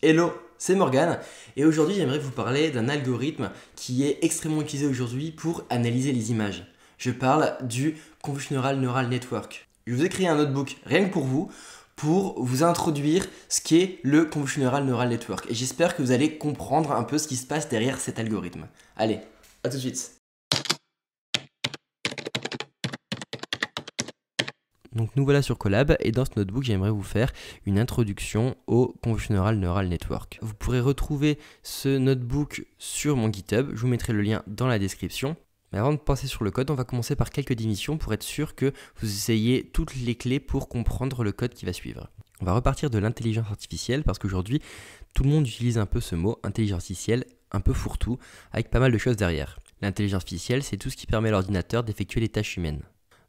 Hello, c'est Morgane et aujourd'hui j'aimerais vous parler d'un algorithme qui est extrêmement utilisé aujourd'hui pour analyser les images. Je parle du Convolutional Neural Network. Je vous ai créé un notebook rien que pour vous introduire ce qu'est le Convolutional Neural Network et j'espère que vous allez comprendre un peu ce qui se passe derrière cet algorithme. Allez, à tout de suite. Donc nous voilà sur Colab et dans ce notebook j'aimerais vous faire une introduction au Convolutional Neural Network. Vous pourrez retrouver ce notebook sur mon GitHub, je vous mettrai le lien dans la description. Mais avant de passer sur le code, on va commencer par quelques définitions pour être sûr que vous ayez toutes les clés pour comprendre le code qui va suivre. On va repartir de l'intelligence artificielle parce qu'aujourd'hui tout le monde utilise un peu ce mot intelligence artificielle, un peu fourre-tout, avec pas mal de choses derrière. L'intelligence artificielle, c'est tout ce qui permet à l'ordinateur d'effectuer les tâches humaines.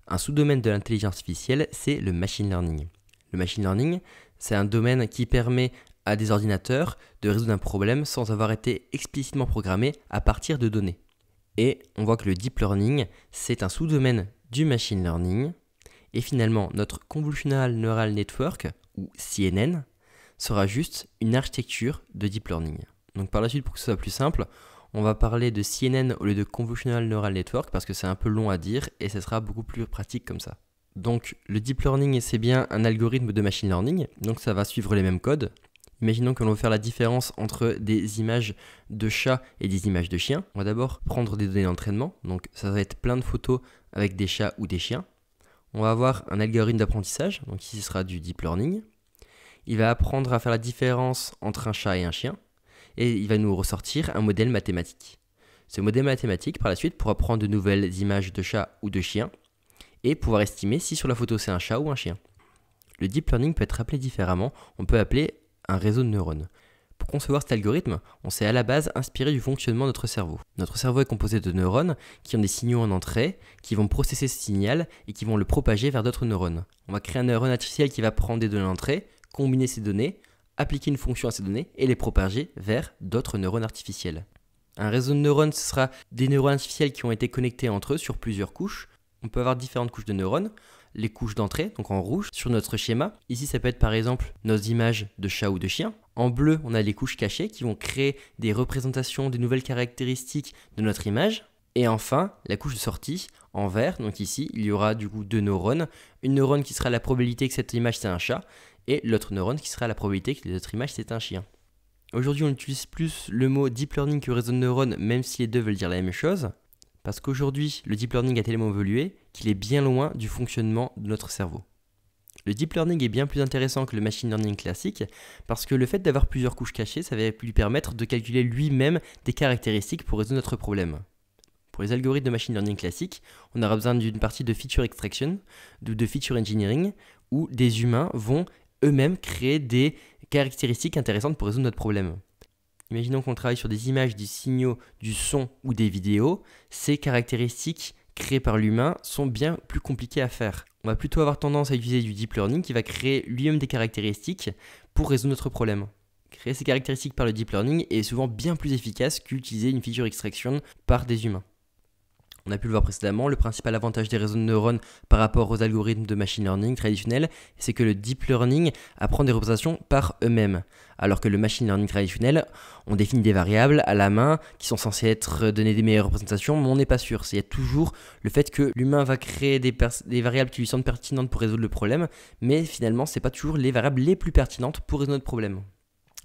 Un sous-domaine de l'intelligence artificielle, c'est le machine learning. Le machine learning, c'est un domaine qui permet à des ordinateurs de résoudre un problème sans avoir été explicitement programmé à partir de données. Et on voit que le deep learning, c'est un sous-domaine du machine learning. Et finalement, notre Convolutional Neural Network, ou CNN, sera juste une architecture de deep learning. Donc par la suite, pour que ce soit plus simple, on va parler de CNN au lieu de Convolutional Neural Network parce que c'est un peu long à dire et ce sera beaucoup plus pratique comme ça. Donc le deep learning, c'est bien un algorithme de machine learning, donc ça va suivre les mêmes codes. Imaginons que l'on veut faire la différence entre des images de chats et des images de chiens. On va d'abord prendre des données d'entraînement, donc ça va être plein de photos avec des chats ou des chiens. On va avoir un algorithme d'apprentissage, donc ici ce sera du deep learning. Il va apprendre à faire la différence entre un chat et un chien. Et il va nous ressortir un modèle mathématique. Ce modèle mathématique, par la suite, pourra prendre de nouvelles images de chats ou de chiens et pouvoir estimer si sur la photo c'est un chat ou un chien. Le deep learning peut être appelé différemment, on peut appeler un réseau de neurones. Pour concevoir cet algorithme, on s'est à la base inspiré du fonctionnement de notre cerveau. Notre cerveau est composé de neurones qui ont des signaux en entrée, qui vont processer ce signal et qui vont le propager vers d'autres neurones. On va créer un neurone artificiel qui va prendre des données en entrée, combiner ces données, appliquer une fonction à ces données et les propager vers d'autres neurones artificiels. Un réseau de neurones, ce sera des neurones artificiels qui ont été connectés entre eux sur plusieurs couches. On peut avoir différentes couches de neurones, les couches d'entrée, donc en rouge, sur notre schéma. Ici, ça peut être par exemple nos images de chat ou de chien. En bleu, on a les couches cachées qui vont créer des représentations, des nouvelles caractéristiques de notre image. Et enfin, la couche de sortie, en vert, donc ici, il y aura du coup deux neurones. Une neurone qui sera la probabilité que cette image c'est un chat, et l'autre neurone qui sera la probabilité que notre image c'est un chien. Aujourd'hui on utilise plus le mot deep learning que réseau de neurones, même si les deux veulent dire la même chose, parce qu'aujourd'hui le deep learning a tellement évolué qu'il est bien loin du fonctionnement de notre cerveau. Le deep learning est bien plus intéressant que le machine learning classique, parce que le fait d'avoir plusieurs couches cachées, ça va lui permettre de calculer lui-même des caractéristiques pour résoudre notre problème. Pour les algorithmes de machine learning classique, on aura besoin d'une partie de feature extraction, de feature engineering, où des humains vont eux-mêmes créer des caractéristiques intéressantes pour résoudre notre problème. Imaginons qu'on travaille sur des images, des signaux, du son ou des vidéos. Ces caractéristiques créées par l'humain sont bien plus compliquées à faire. On va plutôt avoir tendance à utiliser du deep learning qui va créer lui-même des caractéristiques pour résoudre notre problème. Créer ces caractéristiques par le deep learning est souvent bien plus efficace qu'utiliser une feature extraction par des humains. On a pu le voir précédemment, le principal avantage des réseaux de neurones par rapport aux algorithmes de machine learning traditionnels, c'est que le deep learning apprend des représentations par eux-mêmes. Alors que le machine learning traditionnel, on définit des variables à la main qui sont censées être donner des meilleures représentations, mais on n'est pas sûr. Il y a toujours le fait que l'humain va créer des variables qui lui semblent pertinentes pour résoudre le problème, mais finalement, ce n'est pas toujours les variables les plus pertinentes pour résoudre notre problème.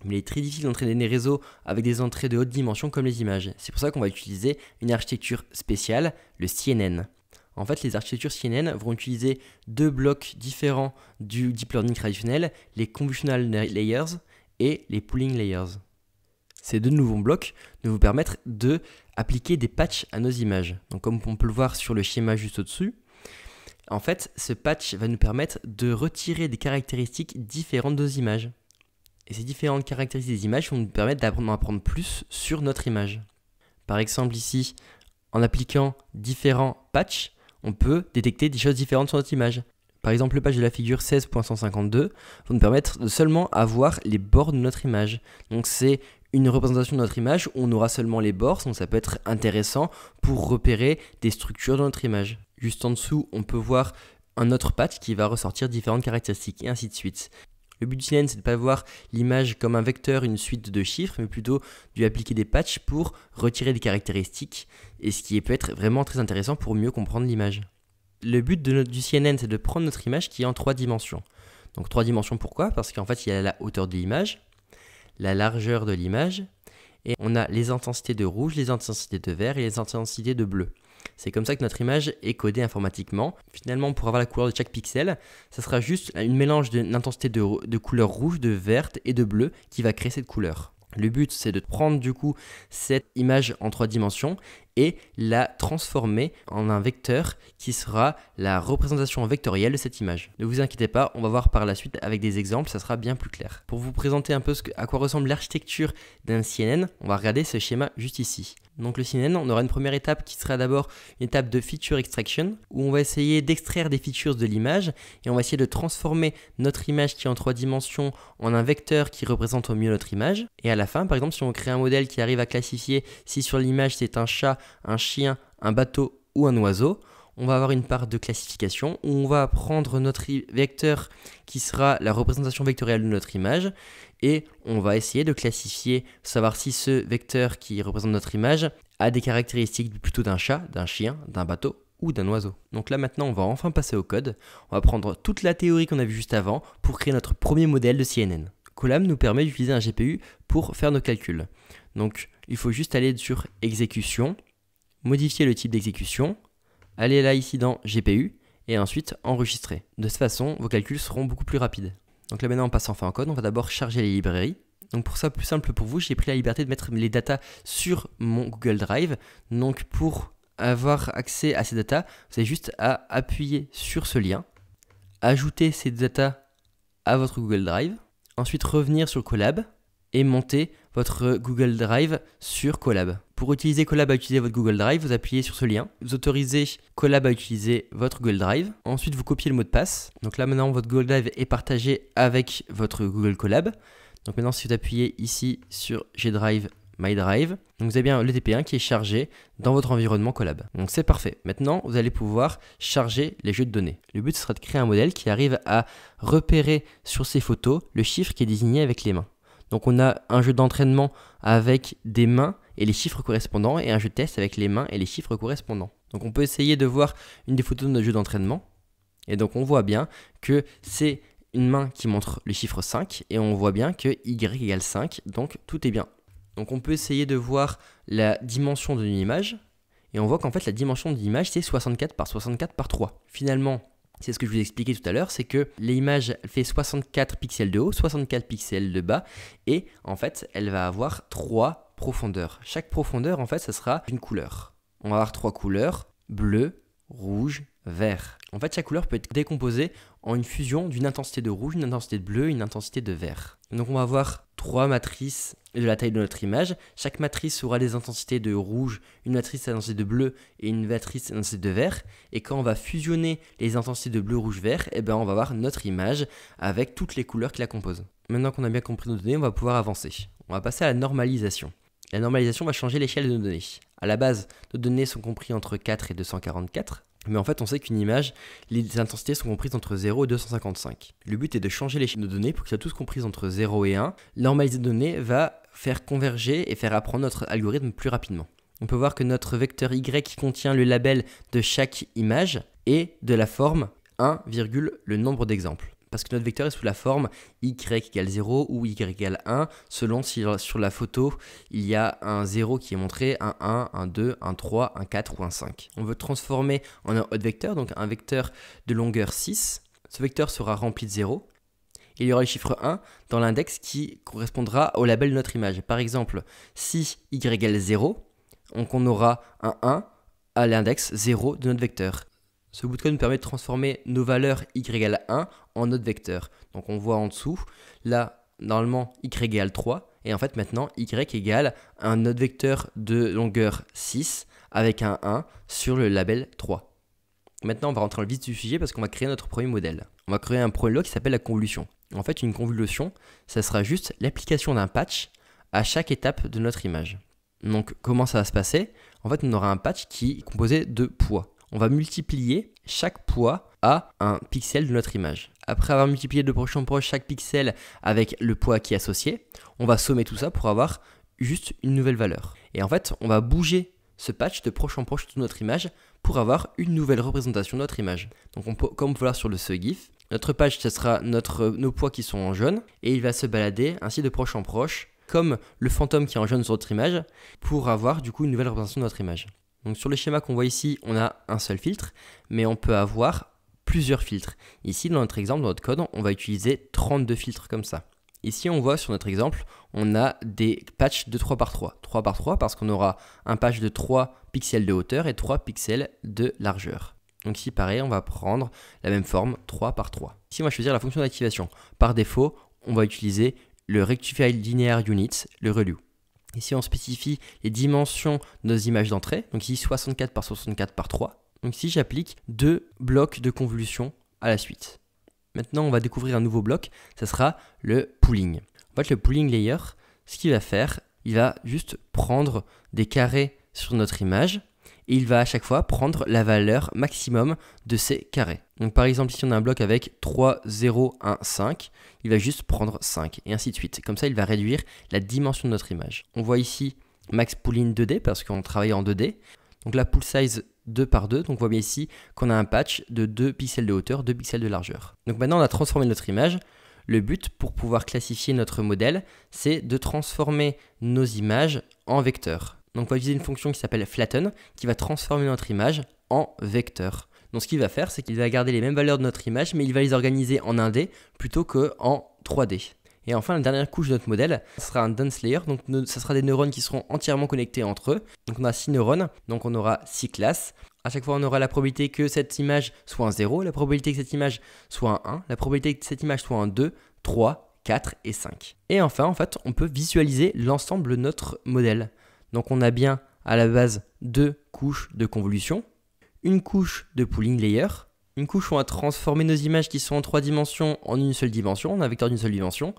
Mais il est très difficile d'entraîner des réseaux avec des entrées de haute dimension comme les images. C'est pour ça qu'on va utiliser une architecture spéciale, le CNN. En fait, les architectures CNN vont utiliser deux blocs différents du deep learning traditionnel, les convolutional layers et les pooling layers. Ces deux nouveaux blocs vont vous permettre d'appliquer des patchs à nos images. Donc comme on peut le voir sur le schéma juste au-dessus, en fait, ce patch va nous permettre de retirer des caractéristiques différentes de nos images. Et ces différentes caractéristiques des images vont nous permettre d'en apprendre plus sur notre image. Par exemple ici, en appliquant différents patchs, on peut détecter des choses différentes sur notre image. Par exemple, le patch de la figure 16.152 va nous permettre de seulement avoir les bords de notre image. Donc c'est une représentation de notre image où on aura seulement les bords, donc ça peut être intéressant pour repérer des structures dans notre image. Juste en dessous, on peut voir un autre patch qui va ressortir différentes caractéristiques et ainsi de suite. Le but du CNN, c'est de ne pas voir l'image comme un vecteur, une suite de chiffres, mais plutôt de lui appliquer des patchs pour retirer des caractéristiques, et ce qui peut être vraiment très intéressant pour mieux comprendre l'image. Le but du CNN, c'est de prendre notre image qui est en 3 dimensions. Donc 3 dimensions, pourquoi? Parce qu'en fait, il y a la hauteur de l'image, la largeur de l'image, et on a les intensités de rouge, les intensités de vert et les intensités de bleu. C'est comme ça que notre image est codée informatiquement. Finalement, pour avoir la couleur de chaque pixel, ça sera juste une mélange d'une intensité de couleur rouge, de verte et de bleu qui va créer cette couleur. Le but, c'est de prendre du coup cette image en 3 dimensions et la transformer en un vecteur qui sera la représentation vectorielle de cette image. Ne vous inquiétez pas, on va voir par la suite avec des exemples, ça sera bien plus clair. Pour vous présenter un peu à quoi ressemble l'architecture d'un CNN, on va regarder ce schéma juste ici. Donc le CNN, on aura une première étape qui sera d'abord une étape de feature extraction où on va essayer d'extraire des features de l'image et on va essayer de transformer notre image qui est en 3 dimensions en un vecteur qui représente au mieux notre image. Et à la fin, par exemple, si on crée un modèle qui arrive à classifier si sur l'image c'est un chat, un chien, un bateau ou un oiseau, on va avoir une part de classification où on va prendre notre vecteur qui sera la représentation vectorielle de notre image et on va essayer de classifier, savoir si ce vecteur qui représente notre image a des caractéristiques plutôt d'un chat, d'un chien, d'un bateau ou d'un oiseau. Donc là maintenant on va enfin passer au code, on va prendre toute la théorie qu'on a vue juste avant pour créer notre premier modèle de CNN. Colab nous permet d'utiliser un GPU pour faire nos calculs. Donc il faut juste aller sur exécution, modifier le type d'exécution, aller là ici dans GPU et ensuite enregistrer. De cette façon, vos calculs seront beaucoup plus rapides. Donc là maintenant on passe enfin en code, on va d'abord charger les librairies. Donc pour ça, plus simple pour vous, j'ai pris la liberté de mettre les datas sur mon Google Drive. Donc pour avoir accès à ces datas, vous avez juste à appuyer sur ce lien, ajouter ces datas à votre Google Drive, ensuite revenir sur Colab et monter votre Google Drive sur Colab. Pour utiliser Colab à utiliser votre Google Drive, vous appuyez sur ce lien, vous autorisez Colab à utiliser votre Google Drive, ensuite vous copiez le mot de passe. Donc là maintenant votre Google Drive est partagé avec votre Google Colab. Donc maintenant si vous appuyez ici sur G Drive, My Drive, donc vous avez bien le TP1 qui est chargé dans votre environnement Colab. Donc c'est parfait. Maintenant vous allez pouvoir charger les jeux de données. Le but ce sera de créer un modèle qui arrive à repérer sur ces photos le chiffre qui est désigné avec les mains. Donc on a un jeu d'entraînement avec des mains et les chiffres correspondants et un jeu de test avec les mains et les chiffres correspondants. Donc on peut essayer de voir une des photos de notre jeu d'entraînement et donc on voit bien que c'est une main qui montre le chiffre 5 et on voit bien que Y égale 5, donc tout est bien. Donc on peut essayer de voir la dimension d'une image et on voit qu'en fait la dimension de l'image c'est 64 par 64 par 3. Finalement, c'est ce que je vous ai expliqué tout à l'heure, c'est que l'image fait 64 pixels de haut, 64 pixels de bas et en fait elle va avoir 3 profondeurs. Chaque profondeur en fait ça sera une couleur. On va avoir 3 couleurs, bleu, rouge, vert. En fait chaque couleur peut être décomposée en une fusion d'une intensité de rouge, une intensité de bleu, une intensité de vert. Donc on va avoir 3 matrices de la taille de notre image. Chaque matrice aura des intensités de rouge, une matrice d'intensité de bleu et une matrice d'intensité de vert. Et quand on va fusionner les intensités de bleu, rouge, vert, eh ben on va avoir notre image avec toutes les couleurs qui la composent. Maintenant qu'on a bien compris nos données, on va pouvoir avancer. On va passer à la normalisation. La normalisation va changer l'échelle de nos données. À la base, nos données sont comprises entre 4 et 244. Mais en fait, on sait qu'une image, les intensités sont comprises entre 0 et 255. Le but est de changer l'échelle de données pour qu'elles soient tous comprises entre 0 et 1. Normaliser de données va faire converger et faire apprendre notre algorithme plus rapidement. On peut voir que notre vecteur Y qui contient le label de chaque image est de la forme 1, le nombre d'exemples. Parce que notre vecteur est sous la forme y égale 0 ou y égale 1, selon si sur la photo, il y a un 0 qui est montré, un 1, un 2, un 3, un 4 ou un 5. On veut transformer en un haut vecteur, donc un vecteur de longueur 6. Ce vecteur sera rempli de 0. Il y aura le chiffre 1 dans l'index qui correspondra au label de notre image. Par exemple, si y égale 0, donc on aura un 1 à l'index 0 de notre vecteur. Ce bout de code nous permet de transformer nos valeurs y égale 1 en notre vecteur. Donc on voit en dessous, là, normalement, y égale 3. Et en fait, maintenant, y égale un autre vecteur de longueur 6 avec un 1 sur le label 3. Maintenant, on va rentrer dans le vif du sujet parce qu'on va créer notre premier modèle. On va créer un premier lot qui s'appelle la convolution. En fait, une convolution, ça sera juste l'application d'un patch à chaque étape de notre image. Donc, comment ça va se passer? En fait, on aura un patch qui est composé de poids. On va multiplier chaque poids à un pixel de notre image. après avoir multiplié de proche en proche chaque pixel avec le poids qui est associé, on va sommer tout ça pour avoir juste une nouvelle valeur. Et en fait, on va bouger ce patch de proche en proche de notre image pour avoir une nouvelle représentation de notre image. Donc comme on peut voir sur ce GIF, notre patch, ce sera nos poids qui sont en jaune et il va se balader ainsi de proche en proche comme le fantôme qui est en jaune sur notre image pour avoir du coup une nouvelle représentation de notre image. Donc sur le schéma qu'on voit ici, on a un seul filtre, mais on peut avoir plusieurs filtres. Ici, dans notre exemple, dans notre code, on va utiliser 32 filtres comme ça. Ici, on voit sur notre exemple, on a des patchs de 3 par 3. 3 par 3 parce qu'on aura un patch de 3 pixels de hauteur et 3 pixels de largeur. Donc ici, pareil, on va prendre la même forme 3 par 3. Ici, on va choisir la fonction d'activation. Par défaut, on va utiliser le Rectified Linear Units, le ReLU. Ici, on spécifie les dimensions de nos images d'entrée. Donc ici, 64 par 64 par 3. Donc ici, j'applique 2 blocs de convolution à la suite. Maintenant, on va découvrir un nouveau bloc. Ça sera le pooling. En fait, le pooling layer, ce qu'il va faire, il va juste prendre des carrés sur notre image et il va à chaque fois prendre la valeur maximum de ces carrés. Donc par exemple, ici on a un bloc avec 3, 0, 1, 5, il va juste prendre 5 et ainsi de suite. Comme ça, il va réduire la dimension de notre image. On voit ici max pooling 2D parce qu'on travaille en 2D. Donc la pool size 2 par 2, donc on voit bien ici qu'on a un patch de 2 pixels de hauteur, 2 pixels de largeur. Donc maintenant, on a transformé notre image. Le but pour pouvoir classifier notre modèle, c'est de transformer nos images en vecteurs. Donc on va utiliser une fonction qui s'appelle flatten, qui va transformer notre image en vecteur. Donc ce qu'il va faire, c'est qu'il va garder les mêmes valeurs de notre image, mais il va les organiser en 1D plutôt qu'en 3D. Et enfin, la dernière couche de notre modèle, ce sera un dense layer, donc ce sera des neurones qui seront entièrement connectés entre eux. Donc on a 6 neurones, donc on aura 6 classes. À chaque fois, on aura la probabilité que cette image soit un 0, la probabilité que cette image soit un 1, la probabilité que cette image soit un 2, 3, 4 et 5. Et enfin, en fait, on peut visualiser l'ensemble de notre modèle. Donc on a bien à la base 2 couches de convolution, une couche de pooling layer, une couche où on va transformer nos images qui sont en 3 dimensions en une seule dimension, en un vecteur d'une seule dimension,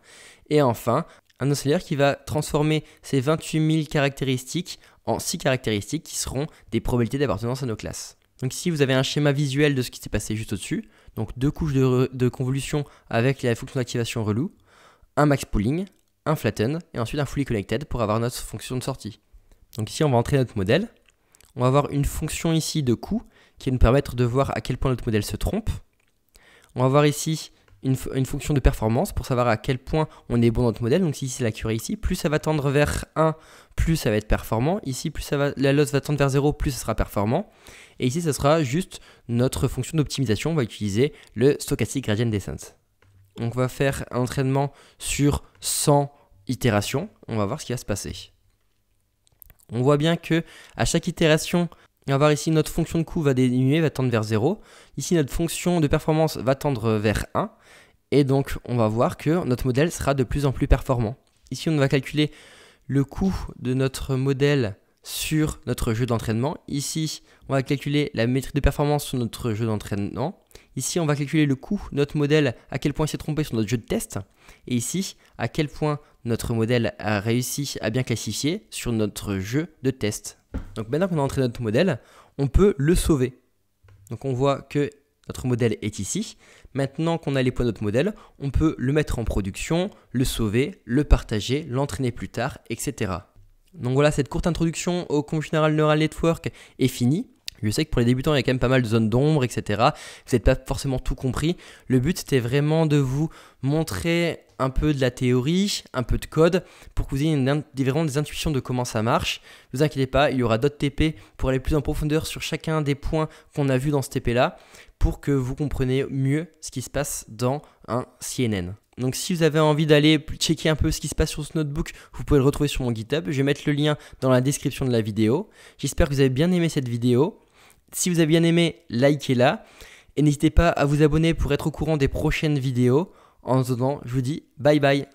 et enfin un oscillateur qui va transformer ces 28 000 caractéristiques en 6 caractéristiques qui seront des probabilités d'appartenance à nos classes. Donc ici vous avez un schéma visuel de ce qui s'est passé juste au-dessus, donc 2 couches de convolution avec la fonction d'activation ReLU, un max pooling, un flatten et ensuite un fully connected pour avoir notre fonction de sortie. Donc ici, on va entrer notre modèle. On va avoir une fonction ici de coût qui va nous permettre de voir à quel point notre modèle se trompe. On va avoir ici une fonction de performance pour savoir à quel point on est bon dans notre modèle. Donc ici, c'est l'accuracy. Plus ça va tendre vers 1, plus ça va être performant. Ici, plus la loss va tendre vers 0, plus ça sera performant. Et ici, ça sera juste notre fonction d'optimisation. On va utiliser le Stochastic Gradient Descent. Donc on va faire un entraînement sur 100 itérations. On va voir ce qui va se passer. On voit bien que à chaque itération, on va voir ici notre fonction de coût va diminuer, va tendre vers 0. Ici, notre fonction de performance va tendre vers 1. Et donc, on va voir que notre modèle sera de plus en plus performant. Ici, on va calculer le coût de notre modèle sur notre jeu d'entraînement. Ici, on va calculer la métrique de performance sur notre jeu d'entraînement. Ici, on va calculer le coût de notre modèle, à quel point il s'est trompé sur notre jeu de test. Et ici, à quel point notre modèle a réussi à bien classifier sur notre jeu de test. Donc maintenant qu'on a entraîné notre modèle, on peut le sauver. Donc on voit que notre modèle est ici. Maintenant qu'on a les points de notre modèle, on peut le mettre en production, le sauver, le partager, l'entraîner plus tard, etc. Donc voilà, cette courte introduction au Convolutional Neural Network est finie. Je sais que pour les débutants, il y a quand même pas mal de zones d'ombre, etc. Vous n'avez pas forcément tout compris. Le but, c'était vraiment de vous montrer un peu de la théorie, un peu de code, pour que vous ayez vraiment des intuitions de comment ça marche. Ne vous inquiétez pas, il y aura d'autres TP pour aller plus en profondeur sur chacun des points qu'on a vus dans ce TP-là, pour que vous compreniez mieux ce qui se passe dans un CNN. Donc si vous avez envie d'aller checker un peu ce qui se passe sur ce notebook, vous pouvez le retrouver sur mon GitHub. Je vais mettre le lien dans la description de la vidéo. J'espère que vous avez bien aimé cette vidéo. Si vous avez bien aimé, likez-la. Et n'hésitez pas à vous abonner pour être au courant des prochaines vidéos. En attendant, je vous dis bye bye.